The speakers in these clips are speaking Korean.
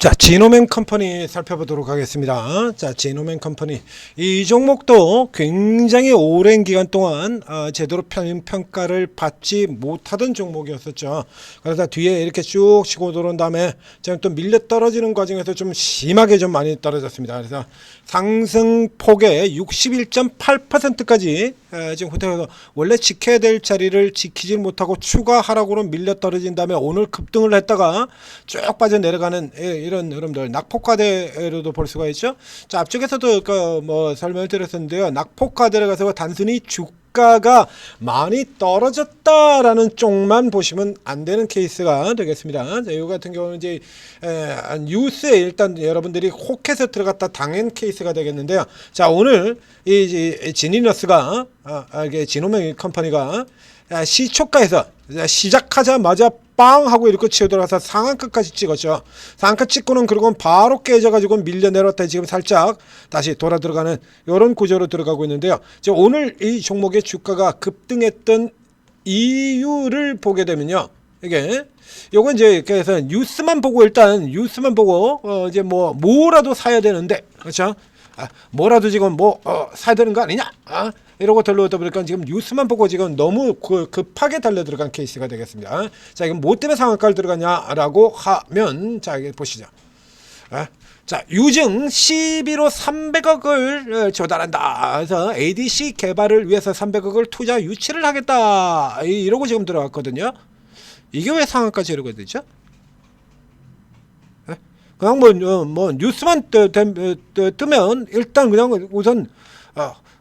자, 지노맨 컴퍼니 살펴보도록 하겠습니다. 자, 지노맨 컴퍼니. 이 종목도 굉장히 오랜 기간 동안 제대로 평가를 받지 못하던 종목이었었죠. 그래서 뒤에 이렇게 쭉 치고 들어온 다음에 지금 또 밀려 떨어지는 과정에서 좀 심하게 좀 많이 떨어졌습니다. 그래서 상승폭의 61.8%까지 지금 호텔에서 원래 지켜야 될 자리를 지키지 못하고 추가 하락으로 밀려 떨어진 다음에 오늘 급등을 했다가 쭉 빠져 내려가는 이런 흐름들, 낙폭과대로도 볼 수가 있죠. 자, 앞쪽에서도 뭐 설명을 드렸었는데요. 낙폭과대로 가서 단순히 주가가 많이 떨어졌다라는 쪽만 보시면 안 되는 케이스가 되겠습니다. 자, 이 같은 경우는 이제 뉴스에 일단 여러분들이 혹해서 들어갔다 당한 케이스가 되겠는데요. 자, 오늘 이 지니너스가 이게 지노맨 컴퍼니가 시초가에서 시작하자마자 빵 하고 이렇게 치어들어가서 상한가까지 찍었죠. 상한가 찍고는 그리고 바로 깨져가지고 밀려 내려왔다 지금 살짝 다시 돌아 들어가는 이런 구조로 들어가고 있는데요. 지금 오늘 이 종목의 주가가 급등했던 이유를 보게 되면요. 이게 요건 이제 그래서 뉴스만 보고 일단 뉴스만 보고 이제 뭐라도 사야 되는데 그렇죠? 뭐라도 지금 사야 되는 거 아니냐? 이러고 들러오다 보니까 지금 뉴스만 보고 지금 너무 급하게 달려 들어간 케이스가 되겠습니다. 자, 이건 뭐 때문에 상한가를 들어가냐라고 하면 자, 이게 보시죠. 자, 유증 12로 300억을 조달한다. 그래서 ADC 개발을 위해서 300억을 투자 유치를 하겠다. 이러고 지금 들어갔거든요. 이게 왜 상한가지 이러고 되죠? 그냥 뭐 뉴스만 뜨면 일단 그냥 우선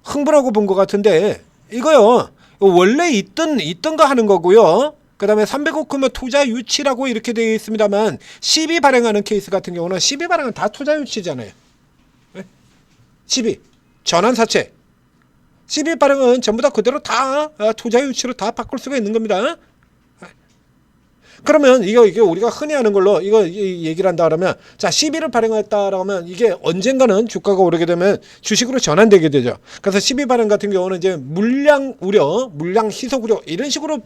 흥분하고 본 것 같은데 이거요 원래 있던 거 하는 거고요. 그 다음에 300억 금의 투자 유치라고 이렇게 되어 있습니다만 12 발행하는 케이스 같은 경우는 12 발행은 다 투자 유치잖아요. 12 전환사채 12 발행은 전부 다 그대로 다 투자 유치로 다 바꿀 수가 있는 겁니다. 그러면 이게 우리가 흔히 하는 걸로 이거 얘기를 한다 그러면 자 12를 발행했다라고 하면 이게 언젠가는 주가가 오르게 되면 주식으로 전환되게 되죠. 그래서 12 발행 같은 경우는 이제 물량 우려, 물량 희석 우려 이런 식으로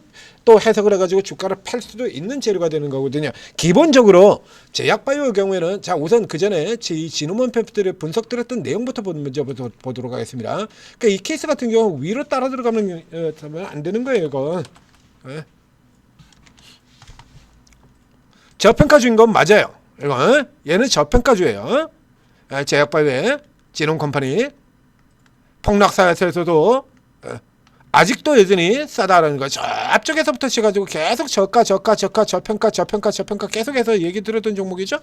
또 해석을 해가지고 주가를 팔 수도 있는 재료가 되는 거거든요. 기본적으로 제약바이오의 경우에는 자 우선 그 전에 지노먼 팹들의 분석드렸던 내용부터 먼저 보도록 하겠습니다. 그러니까 이 케이스 같은 경우 위로 따라 들어가면 안 되는 거예요, 이거. 저평가주인 건 맞아요. 이거 얘는 저평가주예요. 제약바이오의 지노컴퍼니 폭락사에서도 아직도 여전히 싸다라는 거. 저 앞쪽에서부터 시가지고 계속 저평가 계속해서 얘기 들었던 종목이죠.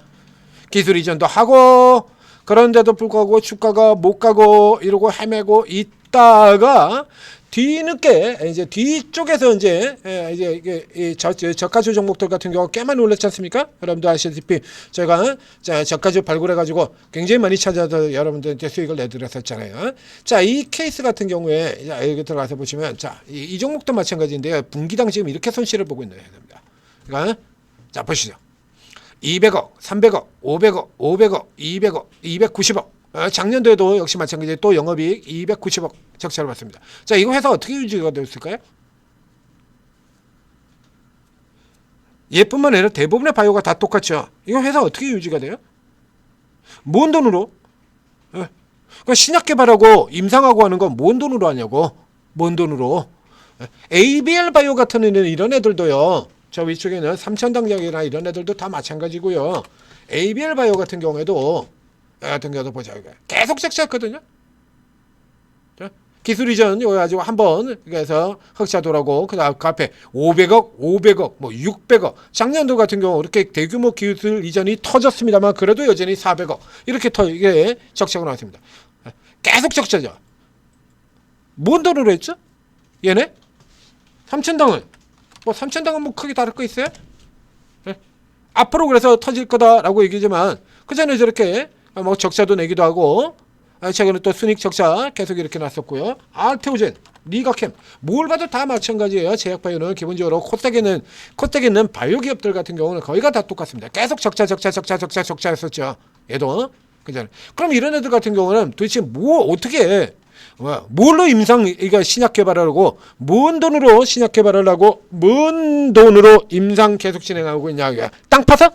기술 이전도 하고 그런데도 불구하고 주가가 못 가고 이러고 헤매고 있다가 뒤늦게 이제 뒤쪽에서 이제 이게 저가주 종목들 같은 경우 꽤 많이 올랐지 않습니까? 여러분도 아시다시피 제가 저가주 발굴해가지고 굉장히 많이 찾아서 여러분들한테 수익을 내드렸었잖아요. 자, 이 케이스 같은 경우에 여기 들어가서 보시면 자, 이 종목도 마찬가지인데요. 분기당 지금 이렇게 손실을 보고 있는 겁니다. 그러니까 자 보시죠. 200억, 300억, 500억, 500억, 200억, 290억. 작년도에도 역시 마찬가지로 또 영업이익 290억 적자를 봤습니다. 자, 이거 회사 어떻게 유지가 됐을까요? 얘뿐만 아니라 대부분의 바이오가 다 똑같죠. 이거 회사 어떻게 유지가 돼요? 뭔 돈으로? 그러니까 신약 개발하고 임상하고 하는 건 뭔 돈으로 하냐고. 뭔 돈으로? ABL 바이오 같은 이런 애들도요. 저 위쪽에는 삼천당작이나 이런 애들도 다 마찬가지고요. ABL 바이오 같은 경우에도 보자. 계속 적자였거든요. 기술 이전 이거 가지고 한번 그래서 흑자도라고 그 앞에 500억, 500억, 600억. 작년도 같은 경우 이렇게 대규모 기술 이전이 터졌습니다만 그래도 여전히 400억 이렇게 이게 적자가 나왔습니다. 계속 적자죠. 뭔 돈으로 했죠? 얘네? 삼천당은 삼천당은 크게 다를 거 있어요? 앞으로 그래서 터질 거다라고 얘기지만 그 전에 저렇게 적자도 내기도 하고 최근에 또 순익 적자 계속 이렇게 났었고요. 알테오젠, 리가캠 뭘 봐도 다 마찬가지예요. 제약바이오는 기본적으로 코스닥에 있는 바이오 기업들 같은 경우는 거의가 다 똑같습니다. 계속 적자였었죠. 얘도 그죠? 그럼 이런 애들 같은 경우는 도대체 어떻게 뭘로 이거 신약 개발을 하고 뭔 돈으로 신약 개발을 하고 뭔 돈으로 임상 계속 진행하고 있냐? 땅 파서?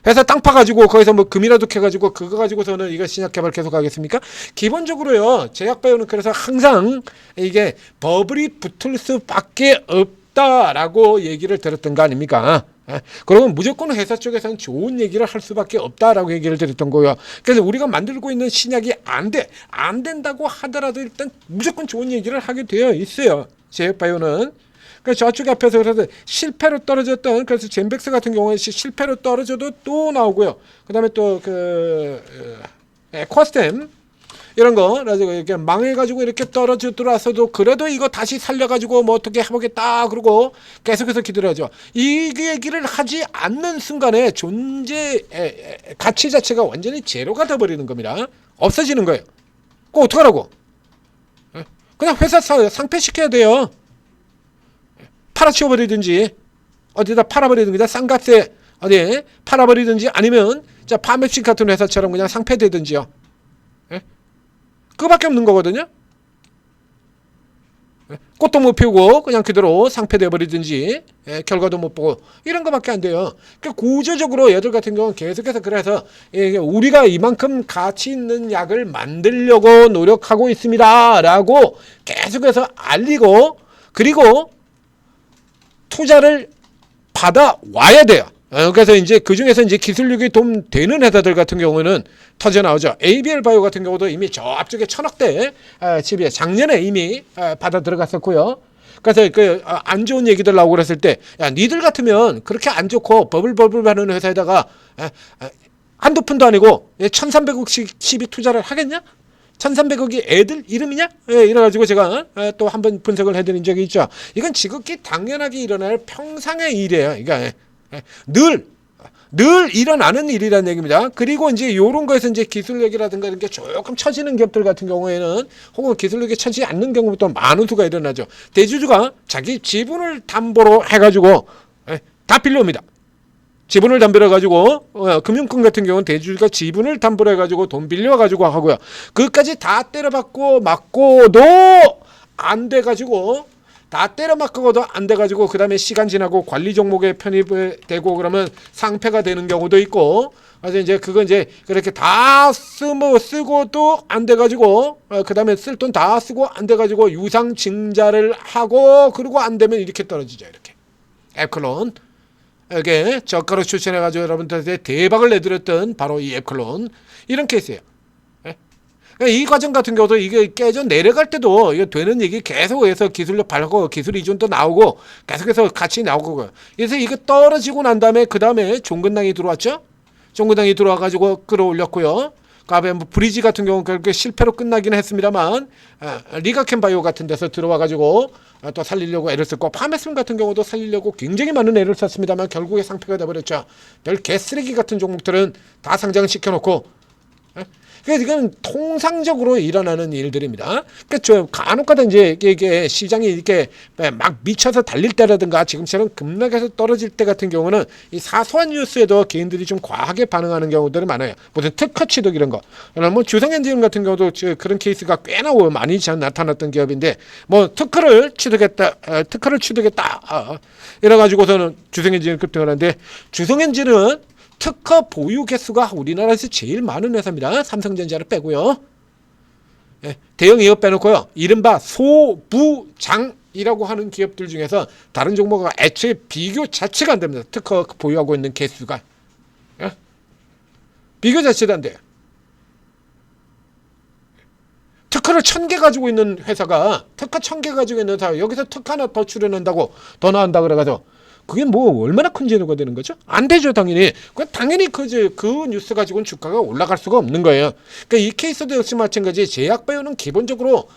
회사 땅 파가지고 거기서 뭐 금이라도 캐가지고 그거 가지고서는 이거 신약 개발 계속 하겠습니까? 기본적으로요, 제약바이오는 그래서 항상 이게 버블이 붙을 수밖에 없다라고 얘기를 들었던 거 아닙니까? 그러면 무조건 회사 쪽에서는 좋은 얘기를 할 수밖에 없다라고 얘기를 드렸던 거예요. 그래서 우리가 만들고 있는 신약이 안 된다고 하더라도 일단 무조건 좋은 얘기를 하게 되어 있어요. 제약바이오는. 그래서 저쪽 앞에서 그래서 실패로 떨어졌던, 그래서 젠백스 같은 경우에 실패로 떨어져도 또 나오고요. 그 다음에 또 쿼스템 이런 거 가지고 이렇게 망해가지고 이렇게 떨어지더라서도 그래도 이거 다시 살려가지고 뭐 어떻게 해보겠다 그러고 계속해서 기다려야죠. 이 얘기를 하지 않는 순간에 존재 가치 자체가 완전히 제로가 돼버리는 겁니다. 없어지는 거예요. 그거 어떡하라고? 그냥 회사 상폐시켜야 돼요. 팔아치워버리든지 어디다 팔아버리든지 싼값에 어디 팔아버리든지 아니면 자 파맵식 같은 회사처럼 그냥 상폐되든지요. 그거밖에 없는 거거든요. 꽃도 못 피우고 그냥 그대로 상폐돼 버리든지 결과도 못 보고 이런 거밖에 안 돼요. 그러니까 구조적으로 얘들 같은 경우는 계속해서 그래서 우리가 이만큼 가치 있는 약을 만들려고 노력하고 있습니다라고 계속해서 알리고 그리고 투자를 받아 와야 돼요. 그래서 이제 그 중에서 이제 기술력이 좀 되는 회사들 같은 경우는 터져 나오죠. ABL 바이오 같은 경우도 이미 저 앞쪽에 1,000억대 집에 작년에 이미 받아 들어갔었고요. 그래서 그 안 좋은 얘기들 나오고 그랬을 때, 야, 니들 같으면 그렇게 안 좋고 버블 하는 회사에다가 한두 푼도 아니고 1,300억씩 투자를 하겠냐? 1,300억이 애들 이름이냐? 이래가지고 제가 또 한번 분석을 해드린 적이 있죠. 이건 지극히 당연하게 일어날 평상의 일이에요. 그러니까 늘 일어나는 일이라는 얘기입니다. 그리고 이제 요런 거에서 이제 기술력이라든가 이런 게 조금 처지는 기업들 같은 경우에는 혹은 기술력이 처지지 않는 경우부터 많은 수가 일어나죠. 대주주가 자기 지분을 담보로 해가지고 다 빌려옵니다. 지분을 담보로 해가지고 금융권 같은 경우는 대주주가 지분을 담보로 해가지고 돈 빌려가지고 하고요. 그것까지 다 때려받고 맞고도 안 돼가지고 다 때려맞고도 안 돼가지고 그 다음에 시간 지나고 관리 종목에 편입되고 그러면 상폐가 되는 경우도 있고 그래서 이제 그거 이제 그렇게 다 쓰고도 안 돼가지고 그 다음에 쓸 돈 다 쓰고 안 돼가지고 유상 증자를 하고 그리고 안 되면 이렇게 떨어지죠. 이렇게 앱클론 이게 저가로 추천해가지고 여러분들한테 대박을 내드렸던 바로 이 앱클론 이런 케이스예요. 이 과정 같은 경우도 이게 깨져 내려갈 때도 이게 되는 얘기 계속해서 기술력 발하고 기술 이전도 나오고 계속해서 같이 나오고 그래서 이거 떨어지고 난 다음에 그 다음에 종근당이 들어왔죠. 종근당이 들어와가지고 끌어올렸고요. 그다음에 뭐 브리지 같은 경우는 그렇게 실패로 끝나기는 했습니다만 리가켄 바이오 같은 데서 들어와가지고 또 살리려고 애를 썼고 파메슨 같은 경우도 살리려고 굉장히 많은 애를 썼습니다만 결국에 상폐가 돼버렸죠. 별 개쓰레기 같은 종목들은 다 상장시켜놓고 그래서 이건 통상적으로 일어나는 일들입니다. 그러니까 간혹가다 이제 이게 시장이 이렇게 막 미쳐서 달릴 때라든가 지금처럼 급락해서 떨어질 때 같은 경우는 이 사소한 뉴스에도 개인들이 좀 과하게 반응하는 경우들이 많아요. 무슨 특허 취득 이런 거. 뭐 주성엔진 같은 경우도 그런 케이스가 꽤나 많이 나타났던 기업인데 뭐 특허를 취득했다. 이래가지고서는 주성엔진을 급등을 하는데 주성엔진은 특허 보유 개수가 우리나라에서 제일 많은 회사입니다. 삼성전자를 빼고요. 대형 기업 빼놓고요. 이른바 소부장이라고 하는 기업들 중에서 다른 종목과 애초에 비교 자체가 안 됩니다. 특허 보유하고 있는 개수가. 비교 자체도 안 돼요. 특허를 1,000개 가지고 있는 회사가 특허 1,000개 가지고 있는 회사 여기서 특허 하나 더 출연한다고 더 나온다 그래가지고 그게 뭐 얼마나 큰 재료가 되는 거죠? 안 되죠, 당연히. 당연히 그 뉴스 가지고는 주가가 올라갈 수가 없는 거예요. 그러니까 이 케이스도 역시 마찬가지. 제약바이오는 기본적으로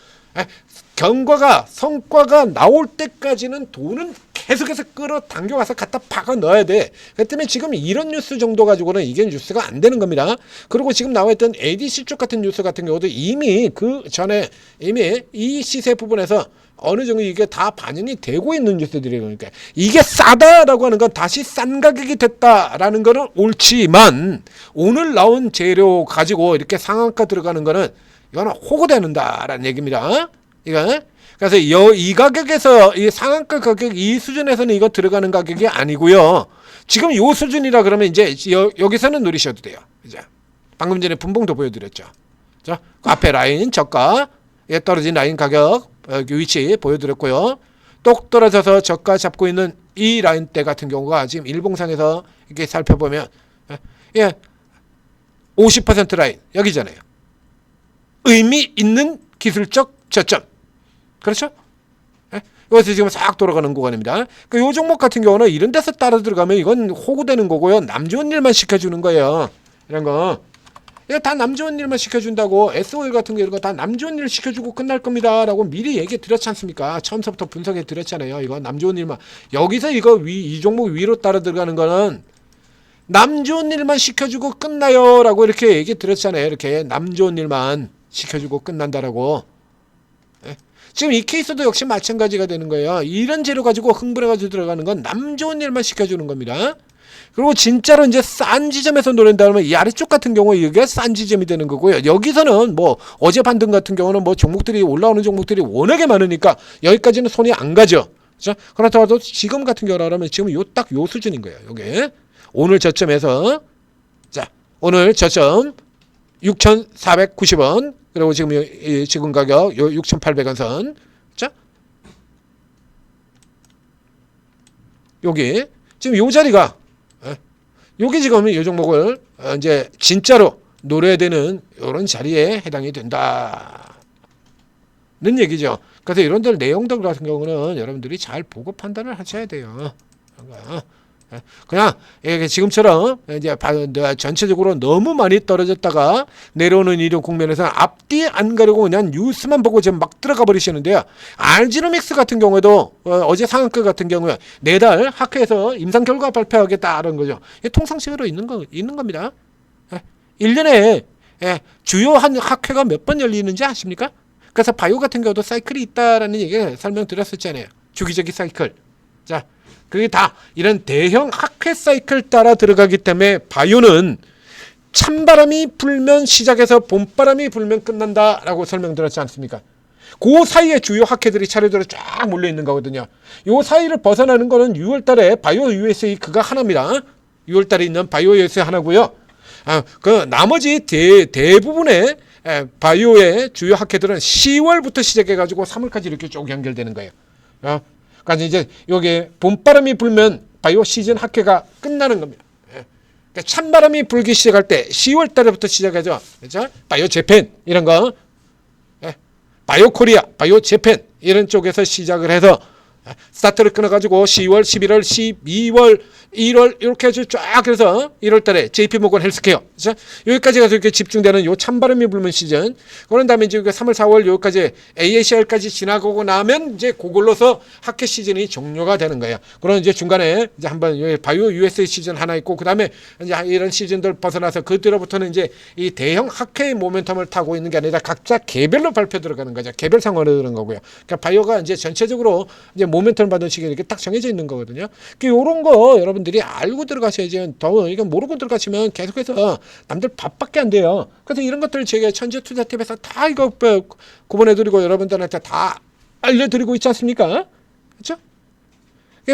성과가 나올 때까지는 돈은 계속해서 끌어당겨와서 갖다 박아 넣어야 돼. 그렇기 때문에 지금 이런 뉴스 정도 가지고는 이게 뉴스가 안 되는 겁니다. 그리고 지금 나와있던 ADC 쪽 같은 뉴스 같은 경우도 이미 그 전에 이미 이 시세 부분에서 어느 정도 이게 다 반영이 되고 있는 뉴스들이에요. 그러니까 이게 싸다라고 하는 건 다시 싼 가격이 됐다라는 거는 옳지만 오늘 나온 재료 가지고 이렇게 상한가 들어가는 거는 이거는 호구되는다라는 얘기입니다. 이거 그래서 이 가격에서 이 상한가 가격 이 수준에서는 이거 들어가는 가격이 아니고요. 지금 이 수준이라 그러면 이제 여기서는 누리셔도 돼요. 이제 방금 전에 분봉도 보여드렸죠. 자, 앞에 라인 저가 떨어진 라인 가격 위치 보여드렸고요. 똑 떨어져서 저가 잡고 있는 이 라인대 같은 경우가 지금 일봉상에서 이렇게 살펴보면 50% 라인 여기잖아요. 의미 있는 기술적 저점. 그렇죠? 여기서 지금 싹 돌아가는 구간입니다. 이 종목 같은 경우는 이런 데서 따라 들어가면 이건 호구되는 거고요. 남 좋은 일만 시켜주는 거예요. 이런 거. 이거 다 남 좋은 일만 시켜준다고 SOL 같은 거 이런 거 다 남 좋은 일 시켜주고 끝날 겁니다 라고 미리 얘기 드렸지 않습니까? 처음부터 분석해 드렸잖아요. 이거 남 좋은 일만. 여기서 이거 이 종목 위로 따라 들어가는 거는 남 좋은 일만 시켜주고 끝나요 라고 이렇게 얘기 드렸잖아요. 이렇게 남 좋은 일만 시켜주고 끝난다라고. 지금 이 케이스도 역시 마찬가지가 되는 거예요. 이런 재료 가지고 흥분해가지고 들어가는 건 남 좋은 일만 시켜주는 겁니다. 그리고 진짜로 이제 싼 지점에서 노린다면 이 아래쪽 같은 경우에 이게 싼 지점이 되는 거고요. 여기서는 뭐 어제 반등 같은 경우는 뭐 종목들이 올라오는 종목들이 워낙에 많으니까 여기까지는 손이 안 가죠. 그렇죠? 그렇다고 지금 같은 경우라면 지금 딱 요 수준인 거예요. 요게 오늘 저점에서 자 오늘 저점 6,490원 그리고 지금 가격 6,800원 선. 자 여기 지금 요 자리가 여기 지금 이 종목을 이제 진짜로 노려야 되는 이런 자리에 해당이 된다는 얘기죠. 그래서 이런 들 내용들 같은 경우는 여러분들이 잘 보고 판단을 하셔야 돼요. 그냥 지금처럼 이제 전체적으로 너무 많이 떨어졌다가 내려오는 이런 국면에서 앞뒤 안 가려고 그냥 뉴스만 보고 지금 막 들어가 버리시는데요. 알지노믹스 같은 경우에도 어제 상한가 같은 경우에 내달 학회에서 임상 결과 발표하겠다는 거죠. 통상식으로 있는 겁니다. 1년에 주요한 학회가 몇 번 열리는지 아십니까? 그래서 바이오 같은 경우도 사이클이 있다라는 얘기 설명드렸었잖아요. 주기적인 사이클. 자. 그게 다 이런 대형 학회 사이클 따라 들어가기 때문에 바이오는 찬바람이 불면 시작해서 봄바람이 불면 끝난다라고 설명드렸지 않습니까? 그 사이에 주요 학회들이 차례대로 쫙 몰려 있는 거거든요. 요 사이를 벗어나는 거는 6월 달에 바이오 USA 그가 하나입니다. 6월 달에 있는 바이오 USA 하나고요. 그 나머지 대부분의 바이오의 주요 학회들은 10월부터 시작해 가지고 3월까지 이렇게 쭉 연결되는 거예요. 그러니까 이제 여기 봄바람이 불면 바이오 시즌 학회가 끝나는 겁니다. 그러니까 찬바람이 불기 시작할 때 10월 달부터 시작하죠. 그렇죠? 바이오 재팬 이런 거, 바이오 코리아, 바이오 재팬 이런 쪽에서 시작을 해서 스타트를 끊어가지고 10월, 11월, 12월, 1월 이렇게 해서 쫙 해서 1월 달에 JP모건 헬스케어 그렇죠? 여기까지 가서 이렇게 집중되는 요 찬바람이 불면 시즌. 그런 다음에 이제 3월, 4월 여기까지 AACR까지 지나가고 나면 이제 그걸로서 학회 시즌이 종료가 되는 거예요. 그런 이제 중간에 이제 한번 여기 바이오 USA 시즌 하나 있고 그다음에 이제 이런 시즌들 벗어나서 그때로부터는 이제 이 대형 학회의 모멘텀을 타고 있는 게 아니라 각자 개별로 발표 들어가는 거죠. 개별 상황으로 들어가는 거고요. 그러니까 바이오가 이제 전체적으로 이제 모멘텀을 받은 시기에 이렇게 딱 정해져 있는 거거든요. 이런 거 여러분들이 알고 들어가셔야지. 더 이거 모르고 들어가시면 계속해서 남들 밥밖에 안 돼요. 그래서 이런 것들을 제가 천재투자팁에서 다 이거 구분해드리고 여러분들한테 다 알려드리고 있지 않습니까? 그렇죠?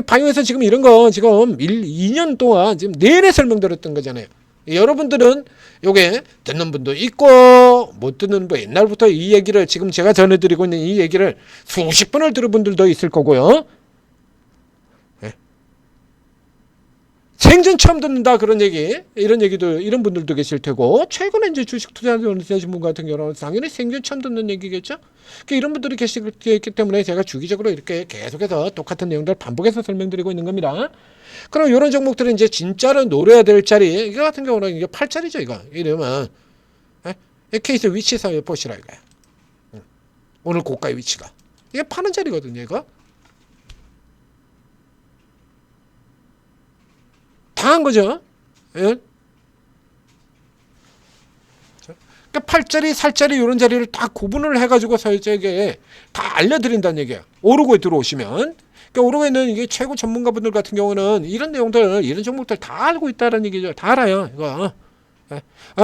바이오에서 지금 이런 거 지금 2년 동안 지금 내내 설명드렸던 거잖아요. 여러분들은 요게 듣는 분도 있고 못 듣는 분 옛날부터 이 얘기를 지금 제가 전해드리고 있는 이 얘기를 수십 번을 들은 분들도 있을 거고요. 생전 처음 듣는다 그런 얘기 이런 얘기도 이런 분들도 계실 테고 최근에 이제 주식 투자하시는 분 같은 경우는 당연히 생전 처음 듣는 얘기겠죠. 그러니까 이런 분들이 계시기 때문에 제가 주기적으로 이렇게 계속해서 똑같은 내용들 반복해서 설명드리고 있는 겁니다. 그럼 이런 종목들은 이제 진짜로 노려야 될 자리 이거 같은 경우는 이게 8자리죠 이거 이러면 케이스 위치 사이에 보시라 이거야. 오늘 고가의 위치가 이게 파는 자리거든요 이거. 당한 거죠. 예? 그러니까 8자리, 살자리 이런 자리를 다 구분을 해가지고 설정에 다 알려드린다는 얘기예요. 오르고에 들어오시면. 그러니까 오르고에 있는 이게 최고 전문가분들 같은 경우는 이런 내용들, 이런 종목들 다 알고 있다는 얘기죠. 다 알아요. 이거.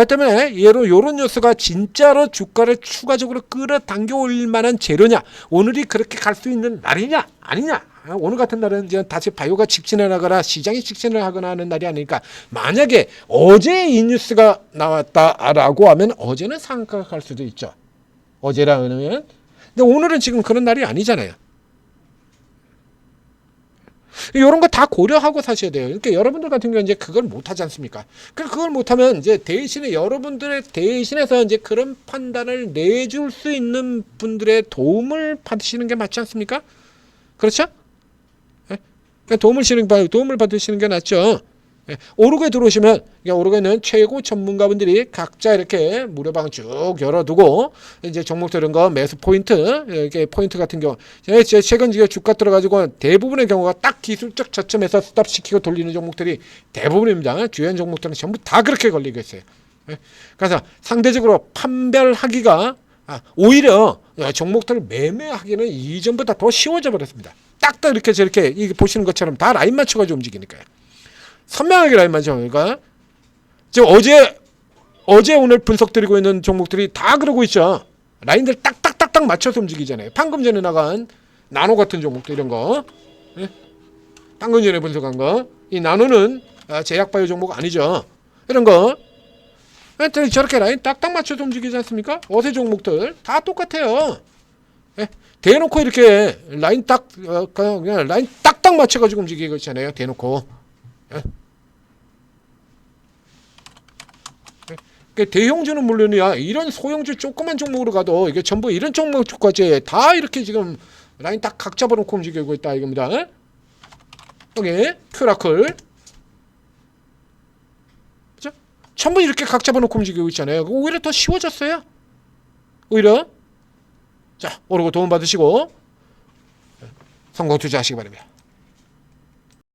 때문에 요런 뉴스가 진짜로 주가를 추가적으로 끌어당겨 올릴 만한 재료냐, 오늘이 그렇게 갈 수 있는 날이냐 아니냐. 오늘 같은 날은 이제 다시 바이오가 직진을 하거나 시장이 직진을 하거나 하는 날이 아니니까, 만약에 어제 이 뉴스가 나왔다라고 하면 어제는 상한가가 갈 수도 있죠. 어제라 그러면. 근데 오늘은 지금 그런 날이 아니잖아요. 이런 거 다 고려하고 사셔야 돼요. 그러니까 여러분들 같은 경우는 이제 그걸 못 하지 않습니까? 그걸 못하면 이제 대신에 여러분들의 대신해서 이제 그런 판단을 내줄 수 있는 분들의 도움을 받으시는 게 맞지 않습니까? 그렇죠? 도움을 받으시는 게 낫죠. 오르고에 들어오시면, 오르고에는 최고 전문가분들이 각자 이렇게 무료방 쭉 열어두고, 이제 종목들 이런 거 매수 포인트, 이렇게 포인트 같은 경우, 최근 주가 들어가지고 대부분의 경우가 딱 기술적 저점에서 스탑시키고 돌리는 종목들이 대부분입니다. 주요 종목들은 전부 다 그렇게 걸리고 있어요. 그래서 상대적으로 판별하기가, 오히려 종목들을 매매하기는 이전보다 더 쉬워져 버렸습니다. 딱딱 이렇게 저렇게 이게 보시는 것처럼 다 라인 맞춰가지고 움직이니까요. 선명하게 라인 맞춰니까 지금 어제 오늘 분석 드리고 있는 종목들이 다 그러고 있죠. 라인들 딱딱딱딱 맞춰서 움직이잖아요. 방금 전에 나간 나노 같은 종목도 이런 거, 방금 전에 분석한 거, 이 나노는 제약바이오 종목 아니죠. 이런 거 저렇게 라인 딱딱 맞춰서 움직이지 않습니까? 어세 종목들 다 똑같아요. 대놓고 이렇게 라인 그냥 라인 딱딱 맞춰가지고 움직이고 있잖아요. 대놓고. 대형주는 물론이야, 이런 소형주 조그만 종목으로 가도 이게 전부 이런 종목까지 다 이렇게 지금 라인 딱 각 잡아놓고 움직이고 있다 이겁니다. 여기 큐라클, 그죠? 전부 이렇게 각 잡아놓고 움직이고 있잖아요. 오히려 더 쉬워졌어요. 오히려. 자, 오르고 도움 받으시고 성공 투자하시기 바랍니다.